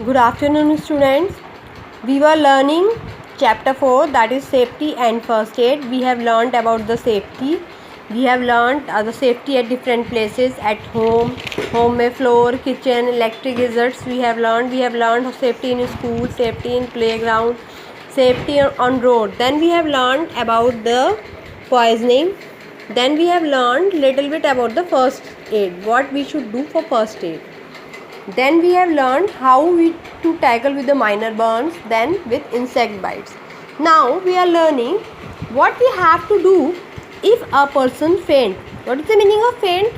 Good afternoon, students. We were learning chapter 4, that is safety and first aid. We have learned about the safety. We have learned the safety at different places, at home में floor, kitchen, electric gadgets. We have learned safety in school, safety in playground, safety on road. Then we have learned about the poisoning. Then we have learned little bit about the first aid, what we should do for first aid. Then we have learned how to tackle with the minor burns, then with insect bites. Now we are learning what we have to do if a person faint. What is the meaning of faint?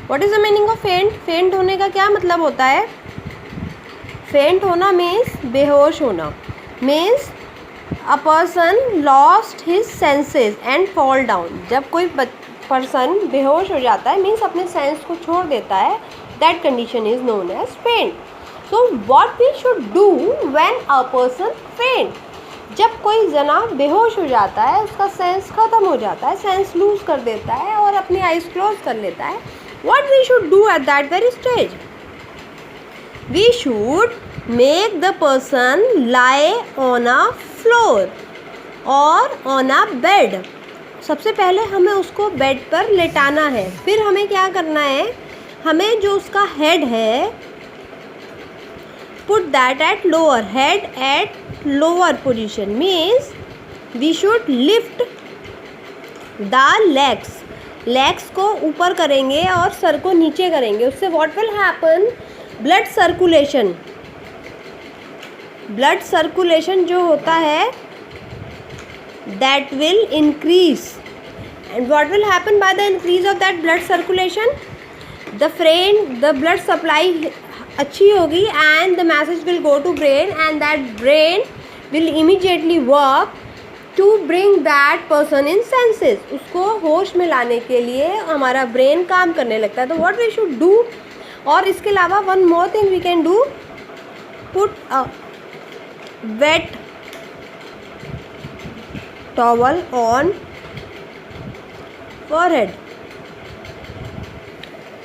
What is the meaning of faint? Faint होने का क्या मतलब होता है? Faint होना means बेहोश होना. Means a person lost his senses and fall down. जब कोई पर्सन बेहोश हो जाता है मीन्स अपने सेंस को छोड़ देता है, that condition is known as faint. So what we should do when a person faint? जब कोई जना बेहोश हो जाता है, उसका सेंस ख़त्म हो जाता है, सेंस लूज कर देता है और अपनी आइज़ क्लोज कर लेता है, what we should do at that very stage? We should make the person lie on a floor or on a bed. सबसे पहले हमें उसको बेड पर लेटाना है. फिर हमें क्या करना है, हमें जो उसका हेड है put that at lower, head at lower position means we should lift the legs को ऊपर करेंगे और सर को नीचे करेंगे. उससे what will happen, blood circulation जो होता है that will increase. And what will happen by the increase of that blood circulation? The blood supply अच्छी होगी and the message will go to brain and that brain will immediately work to bring that person in senses. उसको होश में लाने के लिए हमारा brain काम करने लगता है. तो what we should do, और इसके अलावा one more thing we can do, put a wet towel on forehead.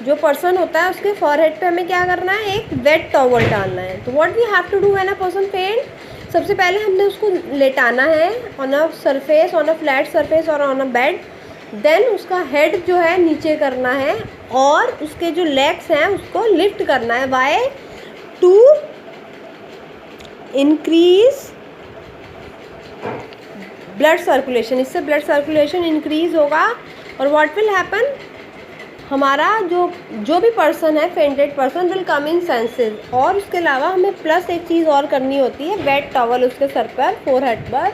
जो पर्सन होता है उसके फॉरहेड पे हमें क्या करना है, एक वेट टॉवल डालना है. तो what we have to do when a person faint, सबसे पहले हमने उसको लेटाना है on a surface, on a flat surface और ऑन अ बेड. देन उसका हेड जो है नीचे करना है और उसके जो लेग्स हैं उसको लिफ्ट करना है. Why? To increase blood circulation. इससे ब्लड सर्कुलेशन इंक्रीज होगा और व्हाट विल हैपन, हमारा जो भी पर्सन है, fainted person will come in senses. और उसके अलावा हमें प्लस एक चीज़ और करनी होती है, वेट टॉवल उसके सर पर, फोरहेड पर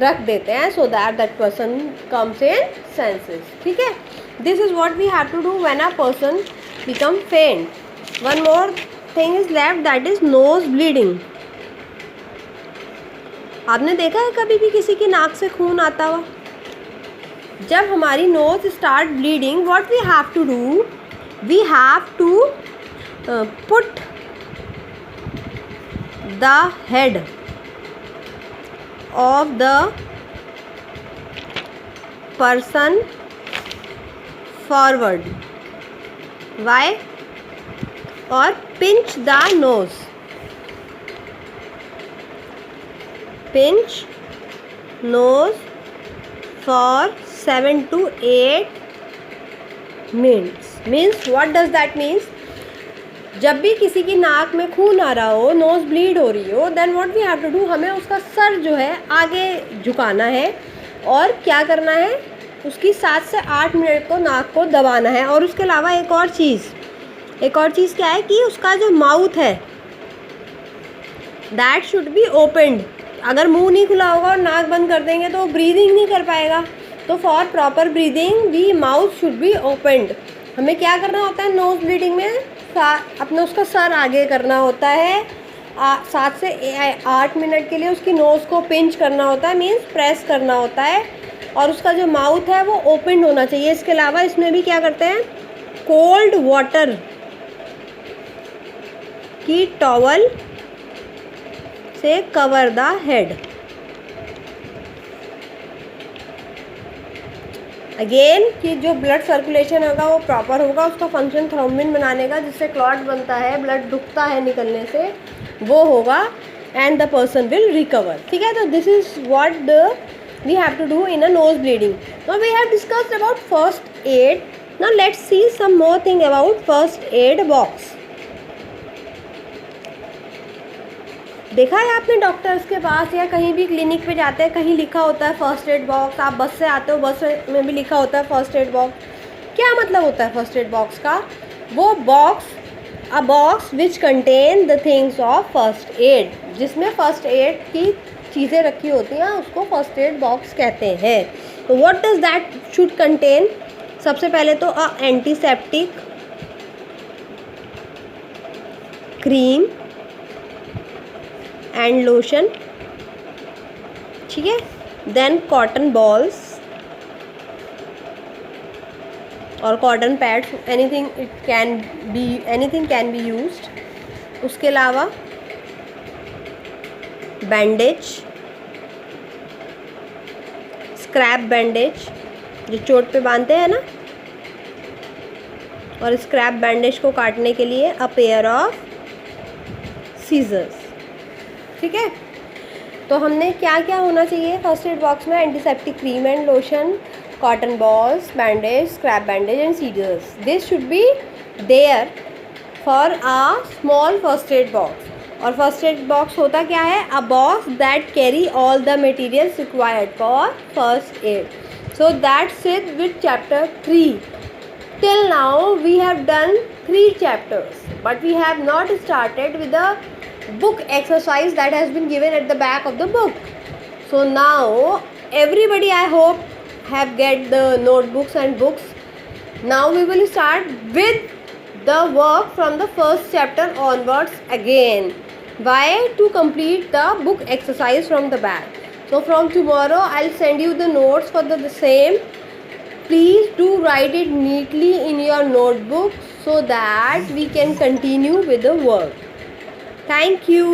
रख देते हैं so that person comes in senses. ठीक है, this is what we have to do when a person become faint. One more thing is left, that is nose bleeding. आपने देखा है कभी भी किसी की नाक से खून आता हुआ? जब हमारी nose start bleeding, what we have to do, we have to put the head of the person forward. Why? और pinch the nose. Pinch nose for 7 to 8 minutes. Means what does that means? जब भी किसी की नाक में खून आ रहा हो, नोज ब्लीड हो रही हो, then what we have to do, हमें उसका सर जो है आगे झुकाना है और क्या करना है, उसकी 7 से 8 मिनट को नाक को दबाना है. और उसके अलावा एक और चीज़ क्या है कि उसका जो माउथ है दैट शुड बी ओपन्ड. अगर मुंह नहीं खुला होगा और नाक बंद कर देंगे तो ब्रीदिंग नहीं कर पाएगा. तो for proper breathing we mouth should be opened. हमें क्या करना होता है नोज ब्लीडिंग में, अपना उसका सर आगे करना होता है. 7 से 8 मिनट के लिए उसकी नोज़ को पिंच करना होता है, मीन्स प्रेस करना होता है. और उसका जो माउथ है वो ओपन होना चाहिए. इसके अलावा इसमें भी क्या करते हैं, कोल्ड वाटर की टॉवल से कवर द हेड. अगेन कि जो ब्लड सर्कुलेशन होगा वो प्रॉपर होगा, उसका फंक्शन थ्रोम्बिन बनाने का, जिससे क्लॉट बनता है, ब्लड रुकता है निकलने से. वो होगा and the person will recover. ठीक है, तो this is what we have to do in a nose bleeding. Now we have discussed about first aid. Now let's see some more thing about first aid box. देखा है आपने doctors के पास या कहीं भी क्लिनिक पे जाते हैं, कहीं लिखा होता है फर्स्ट एड बॉक्स. आप बस से आते हो, बस में भी लिखा होता है फर्स्ट एड बॉक्स. क्या मतलब होता है फर्स्ट एड बॉक्स का? वो box, a box which contain the things of first aid, जिसमें फर्स्ट एड की चीज़ें रखी होती हैं, उसको फर्स्ट एड बॉक्स कहते हैं. तो what does that should contain? सबसे पहले तो एंटीसेप्टिक क्रीम एंड लोशन. ठीक है, देन कॉटन बॉल्स और cotton pads, anything can be used. उसके अलावा बैंडेज, स्क्रैप बैंडेज जो चोट पे बांधते हैं ना, और स्क्रैप बैंडेज को काटने के लिए अ पेयर ऑफ सीजर्स. ठीक है, तो हमने क्या क्या होना चाहिए फर्स्ट एड बॉक्स में? Antiseptic cream and lotion, cotton balls, bandage, scrap bandage and scissors. This should be there for a small first aid box. और फर्स्ट एड बॉक्स होता क्या है? A box that carry all the materials required for first aid. So that's it with chapter 3. Till now we have done 3 chapters, but we have not started with the book exercise that has been given at the back of the book. So now everybody, I hope, have get the notebooks and books. Now we will start with the work from the first chapter onwards again. Why? To complete the book exercise from the back. So from tomorrow I'll send you the notes for the same. Please do write it neatly in your notebook so that we can continue with the work. Thank you.